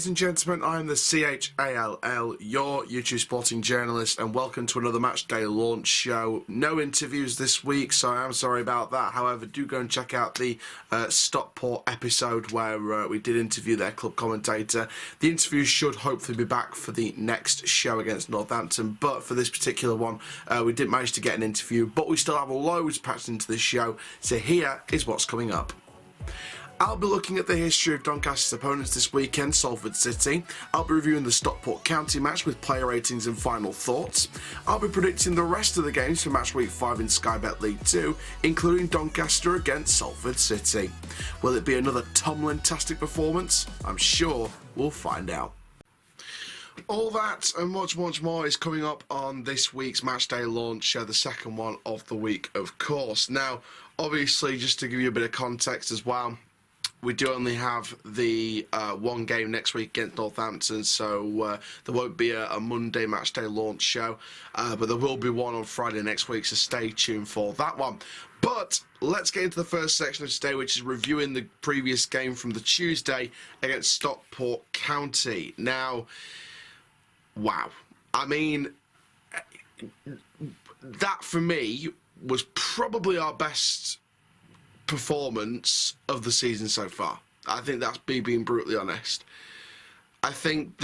ladies and gentlemen, I'm the CHALL, your YouTube sporting journalist, and welcome to another Matchday Launch Show. No interviews this week, so I am sorry about that. However, do go and check out the Stockport episode where we did interview their club commentator. The interview should hopefully be back for the next show against Northampton, but for this particular one, we didn't manage to get an interview, but we still have loads packed into this show, so here is what's coming up. I'll be looking at the history of Doncaster's opponents this weekend, Salford City. I'll be reviewing the Stockport County match with player ratings and final thoughts. I'll be predicting the rest of the games for match week 5 in Sky Bet League 2, including Doncaster against Salford City. Will it be another Tomlin-tastic performance? I'm sure we'll find out. All that and much more is coming up on this week's Matchday Launch Show, the second one of the week, of course. Now, obviously, just to give you a bit of context as well, we do only have the one game next week against Northampton, so there won't be a Monday Matchday Launch Show, but there will be one on Friday next week, so stay tuned for that one. But let's get into the first section of today, which is reviewing the previous game from the Tuesday against Stockport County. Now, wow. I mean, that for me was probably our best performance of the season so far. I think that's me being brutally honest. I think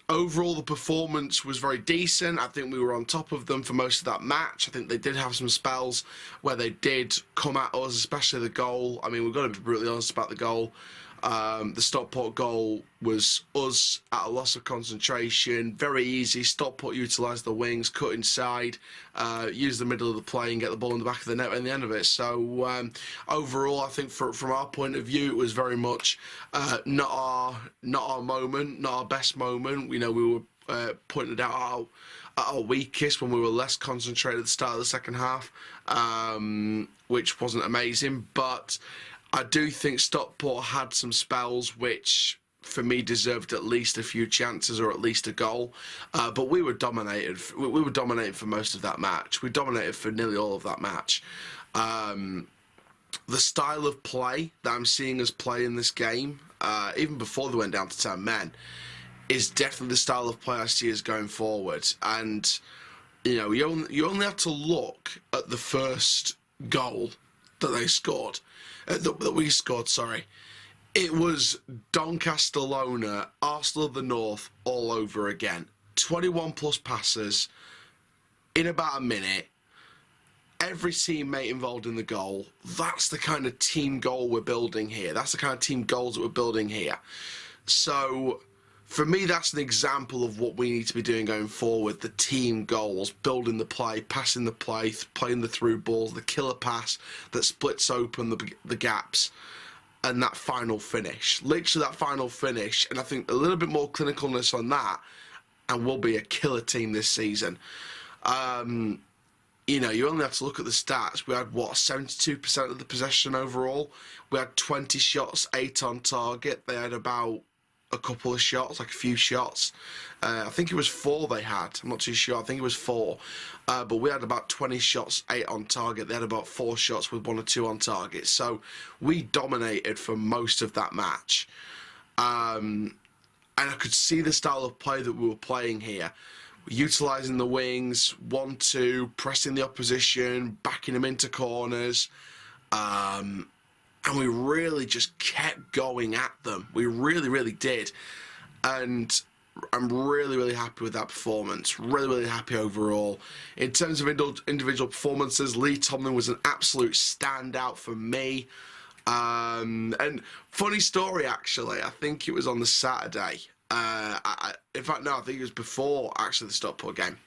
overall the performance was very decent. I think we were on top of them for most of that match. I think they did have some spells where they did come at us, especially the goal. I mean, we've got to be brutally honest about the goal. The Stockport goal was us at a loss of concentration. Very easy. Stockport utilised the wings, cut inside, use the middle of the play and get the ball in the back of the net at the end of it. So overall, I think from our point of view, it was very much not our moment, not our best moment. You know, we were pointed out at our weakest when we were less concentrated at the start of the second half, which wasn't amazing, but I do think Stockport had some spells which, for me, deserved at least a few chances or at least a goal. But we were dominated. We were dominated for most of that match. We dominated for nearly all of that match. The style of play that I'm seeing us play in this game, even before they went down to 10 men, is definitely the style of play I see us going forward. And, you know, you only have to look at the first goal that they scored. That we scored, sorry. It was Doncaster Loner, Arsenal of the North all over again. 21 plus passes in about a minute. Every teammate involved in the goal. That's the kind of team goal we're building here. That's the kind of team goals that we're building here. So, for me, that's an example of what we need to be doing going forward. The team goals, building the play, passing the play, playing the through balls, the killer pass that splits open the gaps, and that final finish. Literally that final finish, and I think a little bit more clinicalness on that, and we'll be a killer team this season. You know, you only have to look at the stats. We had, what, 72% of the possession overall? We had 20 shots, 8 on target. They had about a couple of shots, like a few shots. I think it was 4 they had. I'm not too sure. I think it was 4. But we had about 20 shots, 8 on target. They had about 4 shots with 1 or 2 on target. So we dominated for most of that match. And I could see the style of play that we were playing here. Utilising the wings, 1-2, pressing the opposition, backing them into corners. And we really just kept going at them. We really did. And I'm really happy with that performance. Really happy overall. In terms of individual performances, Lee Tomlin was an absolute standout for me. And funny story, actually. I think it was on the Saturday. In fact, no, I think it was before, actually, the Stockport game,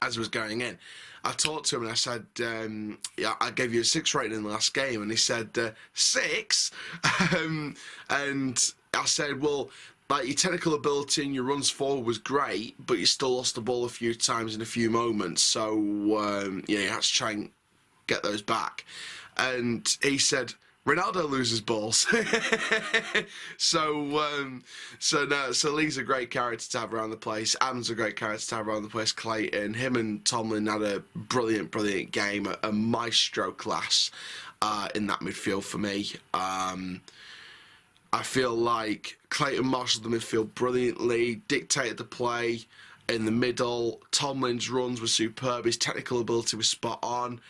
as I was going in. I talked to him and I said, yeah, I gave you a 6 rating in the last game. And he said, 6? And I said, well, like, your technical ability and your runs forward was great, but you still lost the ball a few times in a few moments. So, yeah, you had to try and get those back. And he said, Ronaldo loses balls. So Lee's a great character to have around the place. Adam's a great character to have around the place. Clayton, him and Tomlin had a brilliant game, a maestro class in that midfield for me. I feel like Clayton marshalled the midfield brilliantly, dictated the play in the middle. Tomlin's runs were superb. His technical ability was spot on.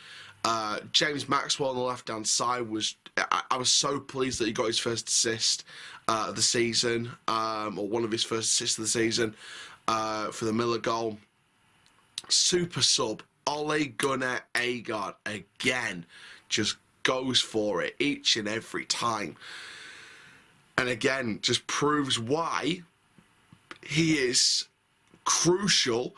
James Maxwell on the left-hand side was... I was so pleased that he got his first assist of the season, or one of his first assists of the season, for the Miller goal. Super sub. Ole Gunnar Agard, again, just goes for it each and every time. And again, just proves why he is crucial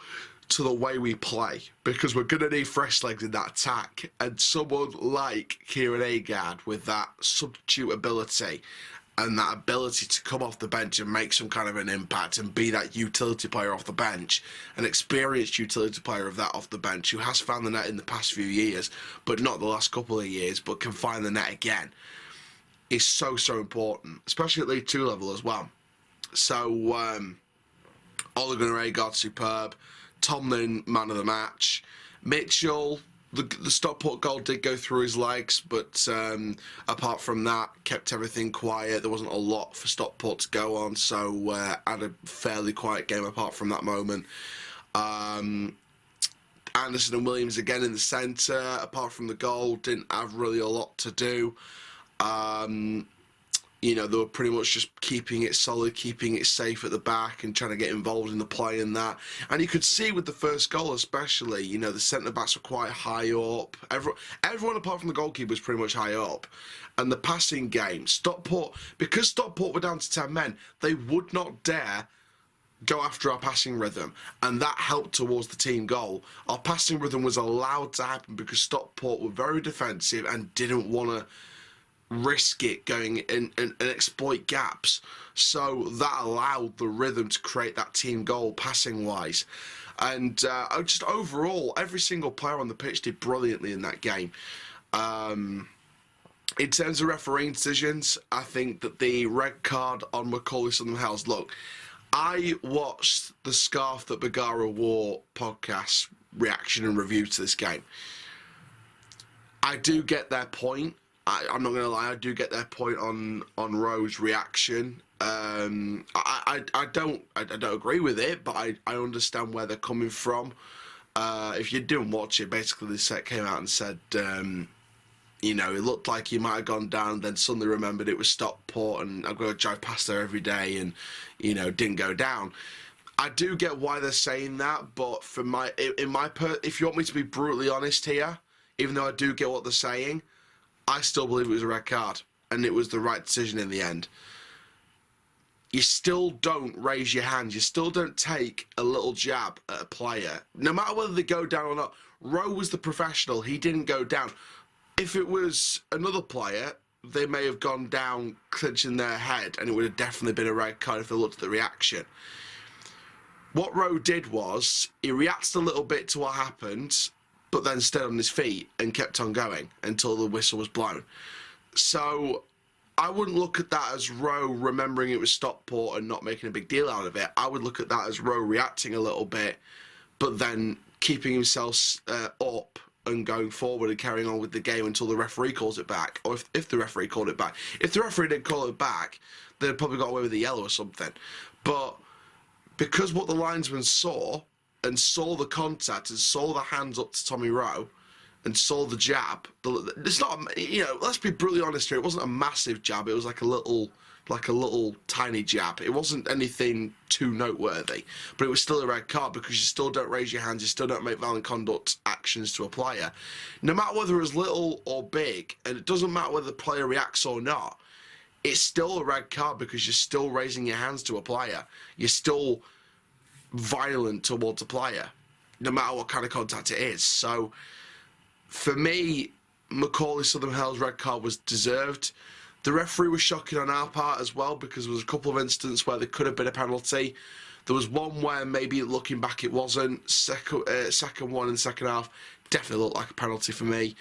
to the way we play, because we're going to need fresh legs in that attack, and someone like Kieran Agard with that substitute ability and that ability to come off the bench and make some kind of an impact and be that utility player off the bench, an experienced utility player of that off the bench who has found the net in the past few years, but not the last couple of years, but can find the net again, is so important, especially at League 2 level as well. So, Ole Gunnar Agard, superb. Tomlin, man of the match. Mitchell, the Stockport goal did go through his legs, but apart from that, kept everything quiet. There wasn't a lot for Stockport to go on, so had a fairly quiet game apart from that moment. Anderson and Williams again in the centre, apart from the goal, didn't have really a lot to do. You know, they were pretty much just keeping it solid, keeping it safe at the back and trying to get involved in the play and that. And you could see with the first goal especially, you know, the centre-backs were quite high up. Everyone apart from the goalkeeper was pretty much high up. And the passing game, Stockport, because Stockport were down to 10 men, they would not dare go after our passing rhythm, and that helped towards the team goal. Our passing rhythm was allowed to happen because Stockport were very defensive and didn't want to risk it going and exploit gaps, so that allowed the rhythm to create that team goal passing wise. And just overall, every single player on the pitch did brilliantly in that game. In terms of refereeing decisions, I think that the red card on Macaulay Southern-Hales, look, I watched the Scarf That Bagara Wore podcast reaction and review to this game. I do get their point. I'm not going to lie, I do get their point on Rowe's reaction. I don't agree with it, but I understand where they're coming from. If you didn't watch it, basically the set came out and said, you know, it looked like he might have gone down, then suddenly remembered it was Stockport and I'm going to drive past there every day and, you know, didn't go down. I do get why they're saying that, but for if you want me to be brutally honest here, even though I do get what they're saying, I still believe it was a red card, and it was the right decision in the end. You still don't raise your hand. You still don't take a little jab at a player, no matter whether they go down or not. Rowe was the professional. He didn't go down. If it was another player, they may have gone down clinching their head, and it would have definitely been a red card if they looked at the reaction. What Rowe did was, he reacted a little bit to what happened, but then stayed on his feet and kept on going until the whistle was blown. So I wouldn't look at that as Rowe remembering it was Stockport and not making a big deal out of it. I would look at that as Rowe reacting a little bit, but then keeping himself up and going forward and carrying on with the game until the referee calls it back, or if the referee called it back. If the referee didn't call it back, they'd probably got away with a yellow or something. But because what the linesman saw, and saw the contact and saw the hands up to Tommy Rowe and saw the jab. It's not, you know, let's be brutally honest here, it wasn't a massive jab, it was like a little tiny jab. It wasn't anything too noteworthy, but it was still a red card because you still don't raise your hands, you still don't make violent conduct actions to a player. No matter whether it's little or big, and it doesn't matter whether the player reacts or not, it's still a red card because you're still raising your hands to a player. You're still violent towards a player, no matter what kind of contact it is. So for me, Macaulay Southern-Hales' red card was deserved. The referee was shocking on our part as well, because there was a couple of instances where there could have been a penalty. There was one where maybe looking back it wasn't. Second one in the second half definitely looked like a penalty for me.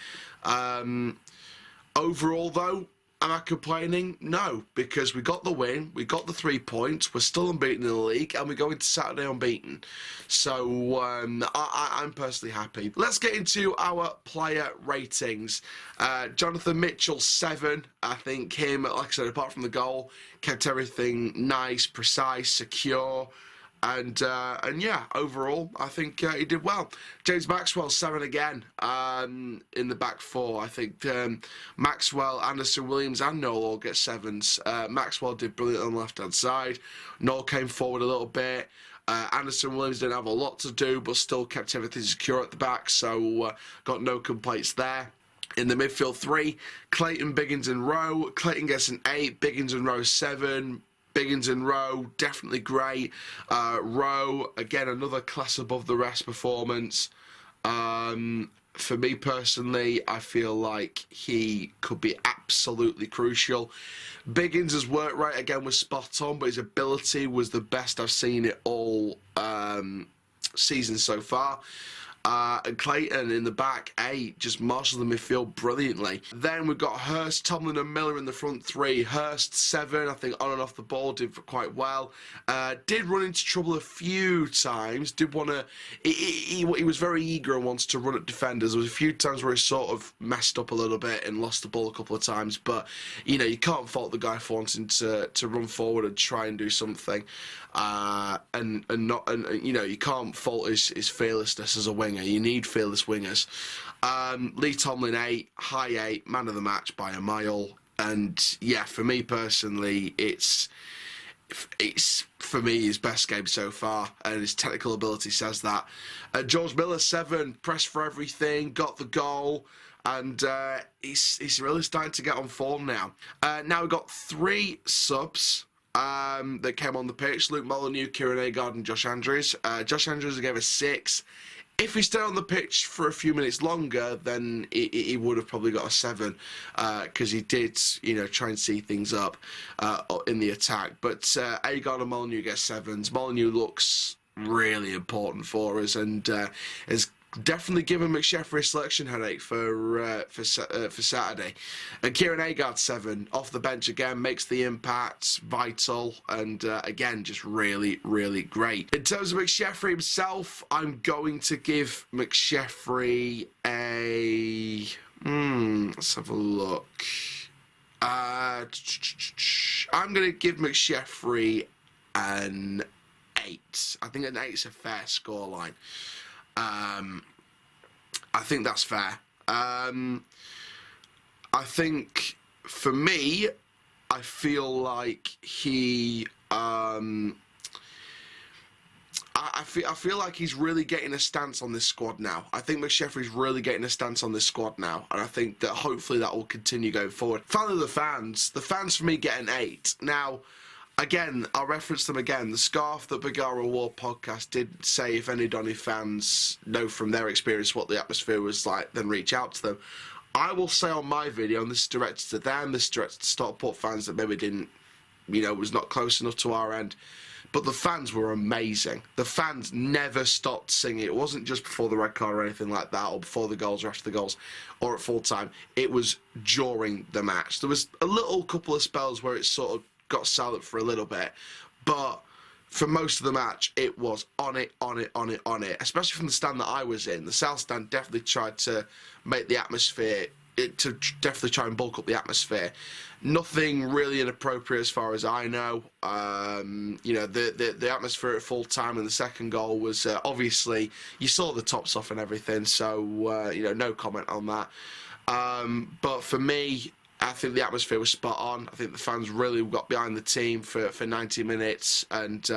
Overall though, Am I complaining? No, because we got the win, we got the 3 points, we're still unbeaten in the league, and we go into Saturday unbeaten. So I'm personally happy. Let's get into our player ratings. Jonathan Mitchell, 7. I think him, like I said, apart from the goal, kept everything nice, precise, secure. And yeah, overall, I think he did well. James Maxwell, 7 again in the back 4. I think Maxwell, Anderson, Williams and Noel all get 7s. Maxwell did brilliant on the left-hand side. Noel came forward a little bit. Anderson, Williams didn't have a lot to do, but still kept everything secure at the back, so got no complaints there. In the midfield 3, Clayton, Biggins and Rowe. Clayton gets an 8, Biggins and Rowe 7. Biggins and Rowe, definitely great. Rowe, again, another class above the rest performance. For me personally, I feel like he could be absolutely crucial. Biggins' work rate, again, was spot on, but his ability was the best I've seen it all season so far. And Clayton in the back 8 just marshalled the midfield brilliantly. Then we've got Hurst, Tomlin and Miller in the front 3. Hurst 7, I think on and off the ball did quite well. Did run into trouble a few times. Did want to... He was very eager and wanted to run at defenders. There was a few times where he sort of messed up a little bit and lost the ball a couple of times. But, you know, you can't fault the guy for wanting to run forward and try and do something. And you know, you can't fault his fearlessness as a winger. You need fearless wingers. Lee Tomlin 8, high 8, man of the match by a mile. And yeah, for me personally, it's for me his best game so far, and his technical ability says that. George Miller 7, pressed for everything, got the goal. And he's really starting to get on form now. Now we've got 3 subs that came on the pitch. Luke Molyneux, Kieran Agard and Josh Andrews. Josh Andrews gave a 6. If he stayed on the pitch for a few minutes longer, then he would have probably got a 7, because he did, you know, try and see things up in the attack. But Agard and Molyneux get 7s. Molyneux looks really important for us and is definitely given McSheffrey a selection headache for Saturday. And Kieran Agard 7, off the bench again, makes the impact, vital, and again, just really, really great. In terms of McSheffrey himself, I'm going to give McSheffrey a... let's have a look. I'm going to give McSheffrey an 8. I think an 8 is a fair scoreline. I think that's fair. I think for me, I feel like he. I feel like he's really getting a stance on this squad now. I think McSheffrey's really getting a stance on this squad now, and I think that hopefully that will continue going forward. Finally, the fans. The fans for me get an 8. Now, again, I'll reference them again. The Scarf that Bagara War podcast did say if any Donny fans know from their experience what the atmosphere was like, then reach out to them. I will say on my video, and this is directed to them, this is directed to Stockport fans that maybe didn't, you know, was not close enough to our end. But the fans were amazing. The fans never stopped singing. It wasn't just before the red card or anything like that, or before the goals or after the goals, or at full time. It was during the match. There was a little couple of spells where it sort of got silent for a little bit, but for most of the match it was on it, especially from the stand that I was in. The South stand definitely tried to make the atmosphere, definitely try and bulk up the atmosphere. Nothing really inappropriate as far as I know. You know, the atmosphere at full time in the second goal was obviously, you saw the tops off and everything, so you know, no comment on that. But for me, I think the atmosphere was spot on. I think the fans really got behind the team for 90 minutes, and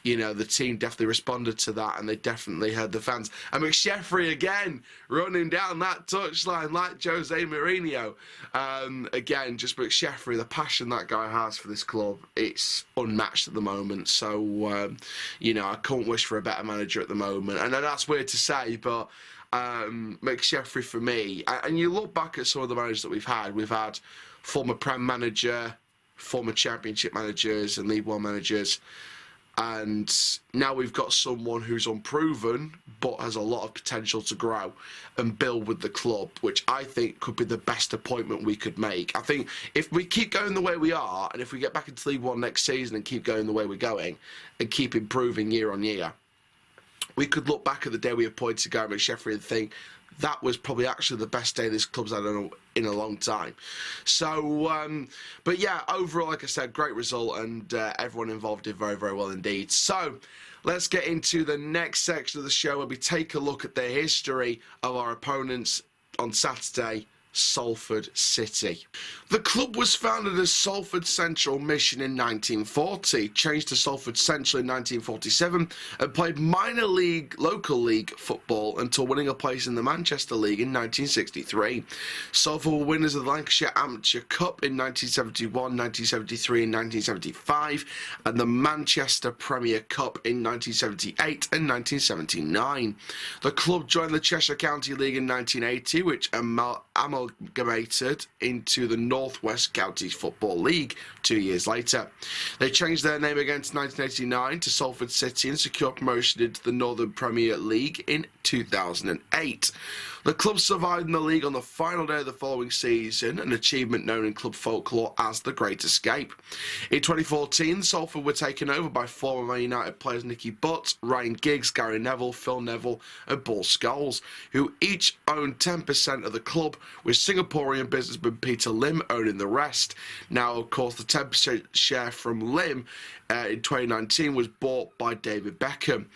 you know, the team definitely responded to that, and they definitely heard the fans. And McSheffrey again running down that touchline like Jose Mourinho. Again, just McSheffrey, the passion that guy has for this club, it's unmatched at the moment. So you know, I couldn't wish for a better manager at the moment. And that's weird to say, but McSheffrey for me, and you look back at some of the managers that we've had former Prem manager, former Championship managers and League One managers, And now we've got someone who's unproven but has a lot of potential to grow and build with the club, which I think could be the best appointment we could make. I think if we keep going the way we are, and if we get back into League One next season and keep going the way we're going and keep improving year on year, we could look back at the day we appointed Gameweek Sheffield and think that was probably actually the best day this club's had in a long time. So, but yeah, overall, like I said, great result, and everyone involved did very, very well indeed. So, let's get into the next section of the show where we take a look at the history of our opponents on Saturday, Salford City. The club was founded as Salford Central Mission in 1940, changed to Salford Central in 1947, and played minor league, local league football until winning a place in the Manchester League in 1963. Salford were winners of the Lancashire Amateur Cup in 1971, 1973 and 1975, and the Manchester Premier Cup in 1978 and 1979. The club joined the Cheshire County League in 1980, which amalgamated into the North West Counties Football League 2 years later. They changed their name again to 1989 to Salford City and secured promotion into the Northern Premier League in 2008. The club survived in the league on the final day of the following season, an achievement known in club folklore as the Great Escape. In 2014, Salford were taken over by former Man United players Nicky Butt, Ryan Giggs, Gary Neville, Phil Neville and Paul Scholes, who each owned 10% of the club, with Singaporean businessman Peter Lim owning the rest. Now, of course, the 10% share from Lim in 2019 was bought by David Beckham.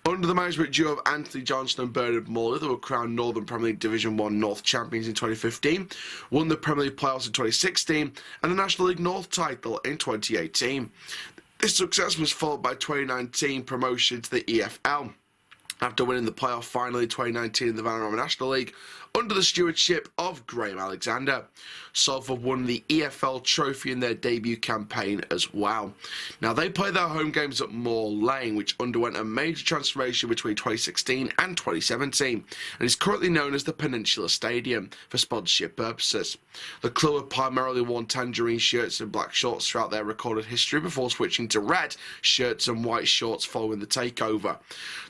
Under the management duo of Anthony Johnson and Bernard Muller, they were crowned Northern Premier League Division 1 North champions in 2015, won the Premier League playoffs in 2016 and the National League North title in 2018. This success was followed by 2019 promotion to the EFL, after winning the playoff final in 2019 in the Vanarama National League under the stewardship of Graham Alexander. Salford won the EFL trophy in their debut campaign as well. Now, they play their home games at Moor Lane, which underwent a major transformation between 2016 and 2017, and is currently known as the Peninsula Stadium for sponsorship purposes. The club have primarily worn tangerine shirts and black shorts throughout their recorded history before switching to red shirts and white shorts following the takeover.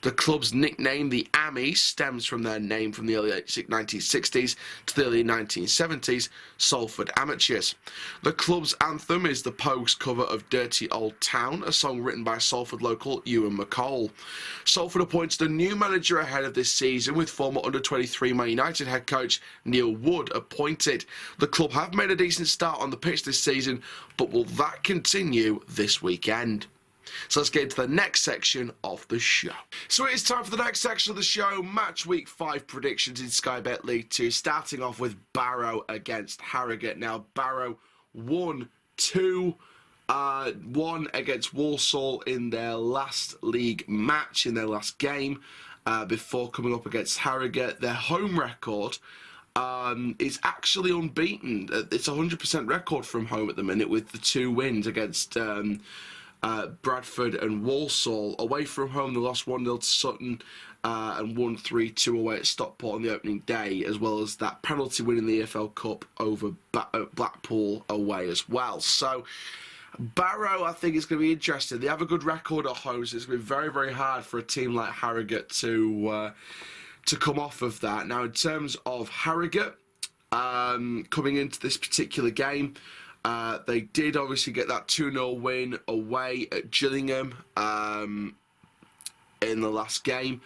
The club's nickname, the Ami, stems from their name from the early 1960s to the early 1970s, Salford Amateurs. The club's anthem is the post cover of Dirty Old Town, a song written by Salford local Ewan McCall. Salford appointed a new manager ahead of this season, with former under-23 Man United head coach Neil Wood appointed. The club have made a decent start on the pitch this season, but will that continue this weekend? So let's get into the next section of the show. So it is time for the next section of the show, Match Week 5 predictions in Sky Bet League 2, starting off with Barrow against Harrogate. Now, Barrow won 2-1 against Walsall in their last league match, in their last game, before coming up against Harrogate. Their home record is actually unbeaten. It's a 100% record from home at the minute, with the 2 wins against Bradford and Walsall. Away from home, they lost 1-0 to Sutton and won 3-2 away at Stockport on the opening day, as well as that penalty win in the EFL Cup over Blackpool away as well. So Barrow, I think, is going to be interesting. They have a good record at home, so it's going to be very, very hard for a team like Harrogate to come off of that. Now, in terms of Harrogate, coming into this particular game, they did obviously get that 2-0 win away at Gillingham in the last game.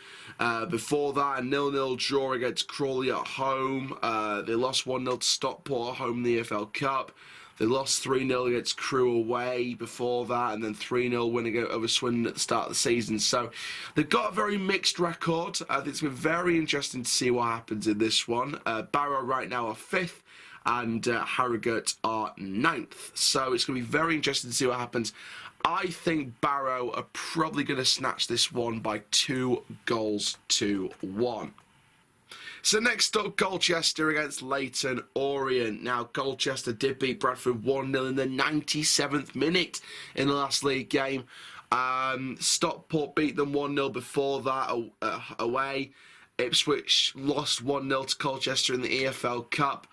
Before that, a 0-0 draw against Crawley at home. They lost 1-0 to Stockport at home in the EFL Cup. They lost 3-0 against Crewe away before that, and then 3-0 winning over Swindon at the start of the season. So they've got a very mixed record. I think it's been very interesting to see what happens in this one. Barrow right now are 5th, and Harrogate are 9th. So it's going to be very interesting to see what happens. I think Barrow are probably going to snatch this one by 2-1. So next up, Colchester against Leyton Orient. Now, Colchester did beat Bradford 1-0 in the 97th minute in the last league game. Stockport beat them 1-0 before that away. Ipswich lost 1-0 to Colchester in the EFL Cup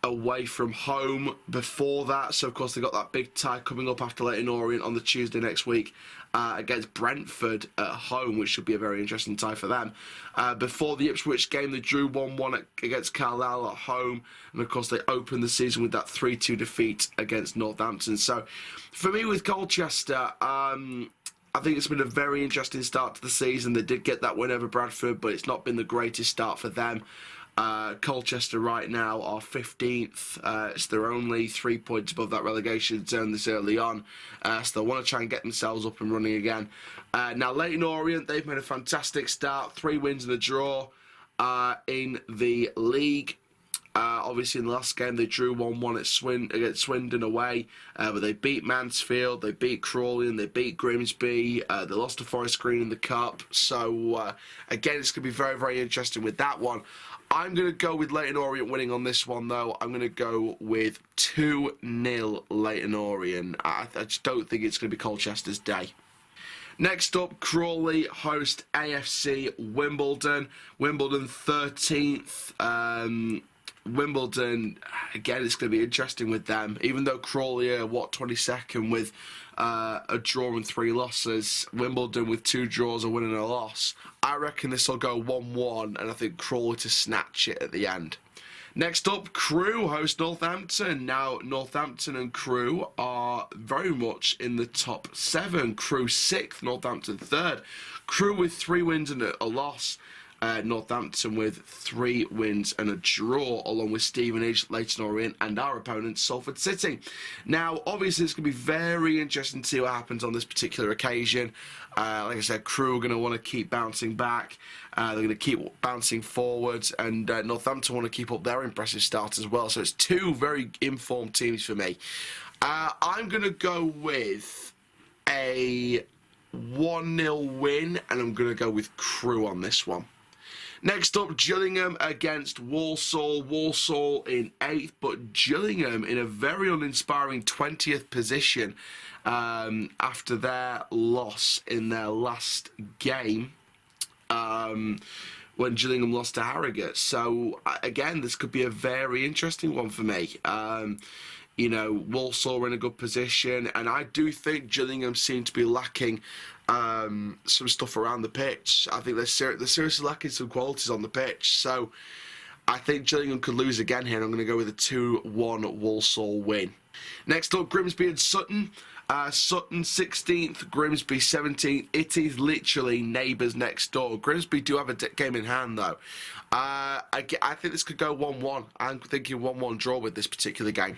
away from home before that. So, of course, they got that big tie coming up after Leyton Orient on the Tuesday next week against Brentford at home, which should be a very interesting tie for them. Before the Ipswich game, they drew 1-1 against Carlisle at home. And, of course, they opened the season with that 3-2 defeat against Northampton. So, for me, with Colchester, I think it's been a very interesting start to the season. They did get that win over Bradford, but it's not been the greatest start for them. Colchester right now are 15th, so they're only 3 points above that relegation zone this early on, so they want to try and get themselves up and running again. Now Leyton Orient, they've made a fantastic start, 3 wins and a draw in the league. Obviously, in the last game, they drew 1-1 against Swindon away, but they beat Mansfield, they beat Crawley, and they beat Grimsby. They lost to Forest Green in the Cup. So, again, it's going to be very, very interesting with that one. I'm going to go with Leyton Orient winning on this one, though. I'm going to go with 2-0 Leyton Orient. I just don't think it's going to be Colchester's day. Next up, Crawley host AFC Wimbledon. Wimbledon 13th. Wimbledon, again, it's going to be interesting with them. Even though Crawley are, 22nd with a draw and 3 losses, Wimbledon with 2 draws, a win and a loss. I reckon this will go 1-1, and I think Crawley to snatch it at the end. Next up, Crewe host Northampton. Now, Northampton and Crewe are very much in the top 7. Crewe 6th, Northampton 3rd. Crewe with 3 wins and a loss. Northampton with 3 wins and a draw, along with Stevenage, Leyton Orient, and our opponent, Salford City. Now, obviously, it's going to be very interesting to see what happens on this particular occasion. Like I said, Crewe are going to want to keep bouncing back. They're going to keep bouncing forwards, and Northampton want to keep up their impressive start as well. So it's 2 very informed teams for me. I'm going to go with a 1-0 win, and I'm going to go with Crewe on this one. Next up, Gillingham against Walsall. Walsall in 8th, but Gillingham in a very uninspiring 20th position after their loss in their last game when Gillingham lost to Harrogate. So, again, this could be a very interesting one for me. You know, Walsall are in a good position, and I do think Gillingham seem to be lacking some stuff around the pitch. I think they're seriously lacking some qualities on the pitch. So I think Gillingham could lose again here, and I'm going to go with a 2-1 Walsall win. Next up, Grimsby and Sutton. Sutton 16th, Grimsby 17th. It is literally neighbours next door. Grimsby do have a game in hand, though. I think this could go 1-1. I'm thinking 1-1 draw with this particular game.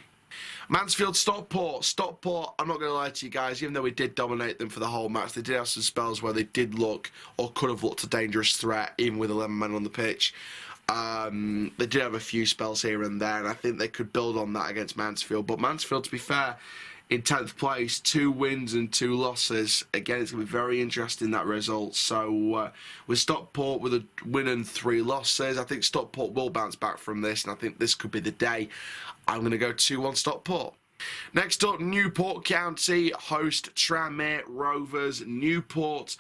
Mansfield, Stockport. Stockport, I'm not going to lie to you guys, even though we did dominate them for the whole match, they did have some spells where they did look, or could have looked, a dangerous threat, even with 11 men on the pitch. They did have a few spells here and there, and I think they could build on that against Mansfield. But Mansfield, to be fair, in 10th place, 2 wins and 2 losses. Again, it's going to be very interesting, that result. So, with Stockport with a win and 3 losses, I think Stockport will bounce back from this, and I think this could be the day. I'm going to go 2-1 Stockport. Next up, Newport County host Tranmere Rovers. Newport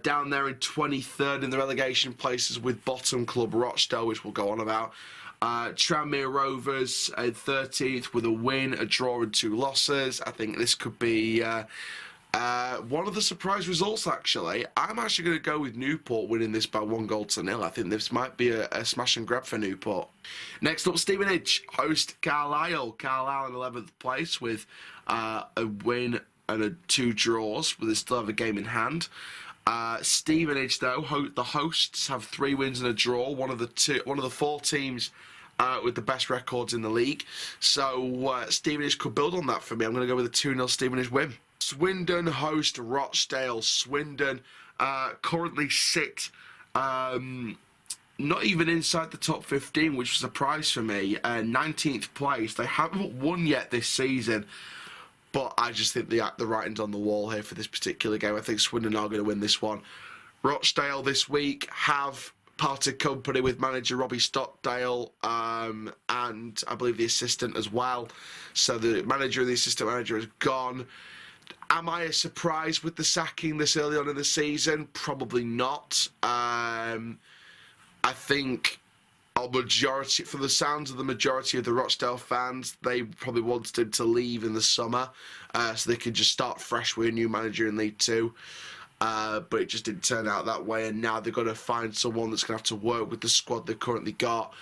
down there in 23rd in the relegation places with bottom club Rochdale, which we'll go on about. Tranmere Rovers in 13th with a win, a draw and 2 losses. I think this could be one of the surprise results, actually. I'm actually going to go with Newport winning this by 1-0. I think this might be a smash and grab for Newport. Next up, Stevenage host Carlisle. Carlisle in 11th place with a win and 2 draws, but they still have a game in hand. Stevenage, though, the hosts have 3 wins and a draw. One of the 4 teams with the best records in the league. So Stevenage could build on that for me. I'm going to go with a 2-0 Stevenage win. Swindon host Rochdale. Swindon currently sit not even inside the top 15, which was a surprise for me. 19th place. They haven't won yet this season, but I just think the writing's on the wall here for this particular game. I think Swindon are going to win this one. Rochdale this week have parted company with manager Robbie Stockdale and I believe the assistant as well. So the manager and the assistant manager is gone. Am I surprised with the sacking this early on in the season? Probably not. I think a majority, for the sounds of the majority of the Rochdale fans, they probably wanted him to leave in the summer so they could just start fresh with a new manager in League Two. But it just didn't turn out that way, and now they've got to find someone that's going to have to work with the squad they've currently got,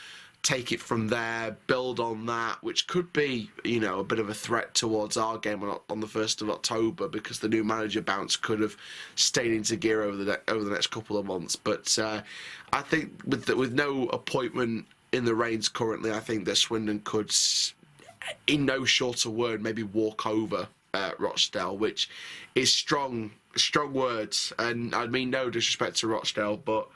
take it from there, build on that, which could be, you know, a bit of a threat towards our game on the 1st of October, because the new manager bounce could have stayed into gear over the next couple of months. But I think with no appointment in the reins currently, I think that Swindon could, in no shorter word, maybe walk over Rochdale, which is strong words, and I mean no disrespect to Rochdale, but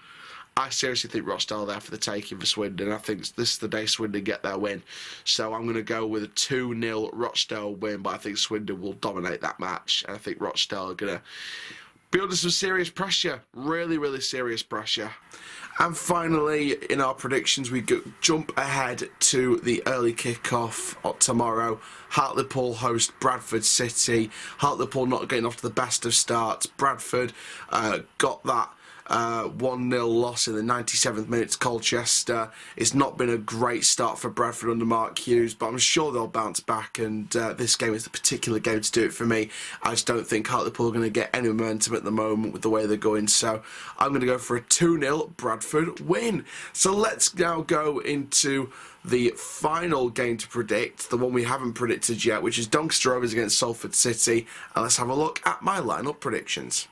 I seriously think Rochdale are there for the taking for Swindon. I think this is the day Swindon get their win, so I'm going to go with a 2-0 Rochdale win, but I think Swindon will dominate that match, and I think Rochdale are going to be under some serious pressure, really serious pressure. And finally, in our predictions, we jump ahead to the early kick-off tomorrow. Hartlepool host Bradford City. Hartlepool not getting off to the best of starts. Bradford got that 1-0 loss in the 97th minute to Colchester. It's not been a great start for Bradford under Mark Hughes, but I'm sure they'll bounce back, and this game is the particular game to do it for me. I just don't think Hartlepool are going to get any momentum at the moment with the way they're going, so I'm going to go for a 2-0 Bradford win. So let's now go into the final game to predict, the one we haven't predicted yet, which is Doncaster Rovers against Salford City, and let's have a look at my lineup predictions.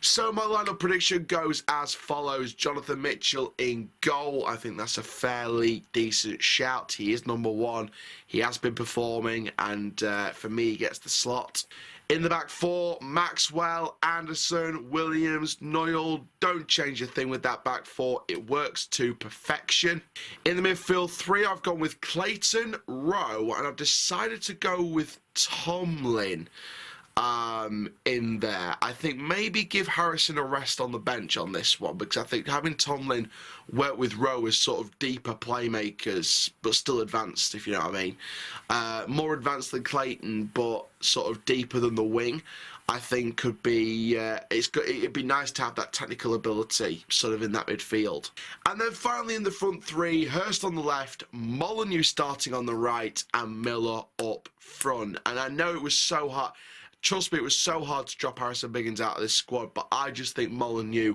So my lineup prediction goes as follows. Jonathan Mitchell in goal. I think that's a fairly decent shout. He is number one. He has been performing, and for me, he gets the slot. In the back four, Maxwell, Anderson, Williams, Noyle. Don't change a thing with that back four. It works to perfection. In the midfield three, I've gone with Clayton, Rowe, and I've decided to go with Tomlin in there. I think maybe give Harrison a rest on the bench on this one, because I think having Tomlin work with Rowe as sort of deeper playmakers, but still advanced, if you know what I mean. More advanced than Clayton, but sort of deeper than the wing, I think could be, it'd be nice to have that technical ability sort of in that midfield. And then finally in the front three, Hurst on the left, Molyneux starting on the right, and Miller up front. And I know it was so hard. Trust me, it was so hard to drop Harrison Biggins out of this squad, but I just think Molyneux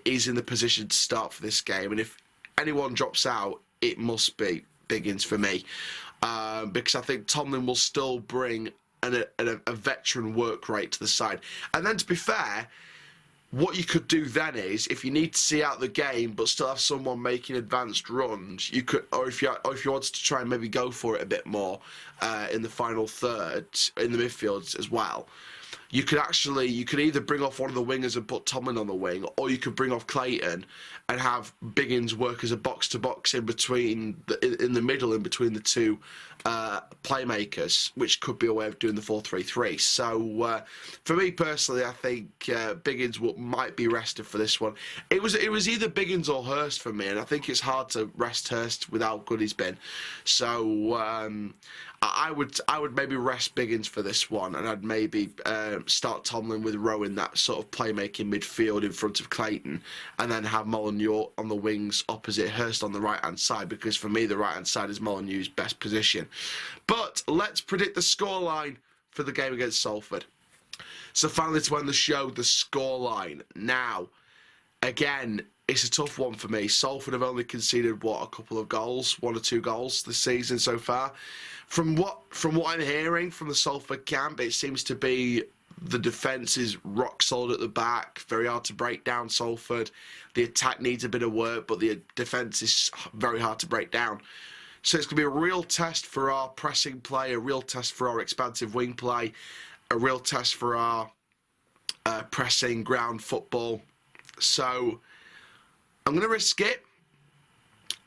is in the position to start for this game. And if anyone drops out, it must be Biggins for me. Because I think Tomlin will still bring a veteran work rate to the side. And then, to be fair, what you could do then is, if you need to see out the game but still have someone making advanced runs, you could, or if you wanted to try and maybe go for it a bit more in the final third in the midfield as well, you could either bring off one of the wingers and put Tomlin on the wing, or you could bring off Clayton and have Biggins work as a box-to-box in the middle in between the two playmakers, which could be a way of doing the 4-3-3. So for me personally, I think Biggins might be rested for this one. It was either Biggins or Hurst for me, and I think it's hard to rest Hurst with how good he's been. So I would maybe rest Biggins for this one, and I'd maybe start Tomlin with Rowe in that sort of playmaking midfield in front of Clayton, and then have Molyneux on the wings opposite Hurst on the right-hand side, because for me the right-hand side is Molyneux's best position. But let's predict the scoreline for the game against Salford. So finally, to end the show, the scoreline. Now, again, it's a tough one for me. Salford have only conceded, a couple of goals, 1 or 2 goals this season so far. From what I'm hearing from the Salford camp, it seems to be the defence is rock solid at the back, very hard to break down Salford. The attack needs a bit of work, but the defence is very hard to break down. So it's going to be a real test for our pressing play, a real test for our expansive wing play, a real test for our pressing ground football. So I'm going to risk it.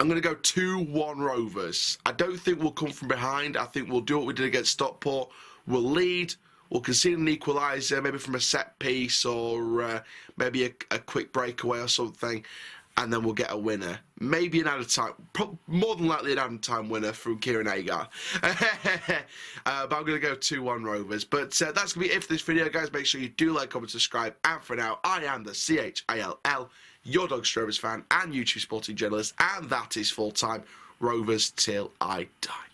I'm going to go 2-1 Rovers. I don't think we'll come from behind. I think we'll do what we did against Stockport. We'll lead. We'll concede an equaliser, maybe from a set piece, or maybe a quick breakaway or something, and then we'll get a winner. Maybe an added time, more than likely an added time winner from Kieran Agar. But I'm going to go 2-1 Rovers. But that's going to be it for this video, guys. Make sure you do like, comment, subscribe. And for now, I am the CHALL your Dog's Rovers fan and YouTube sporting journalist, and that is full-time Rovers till I die.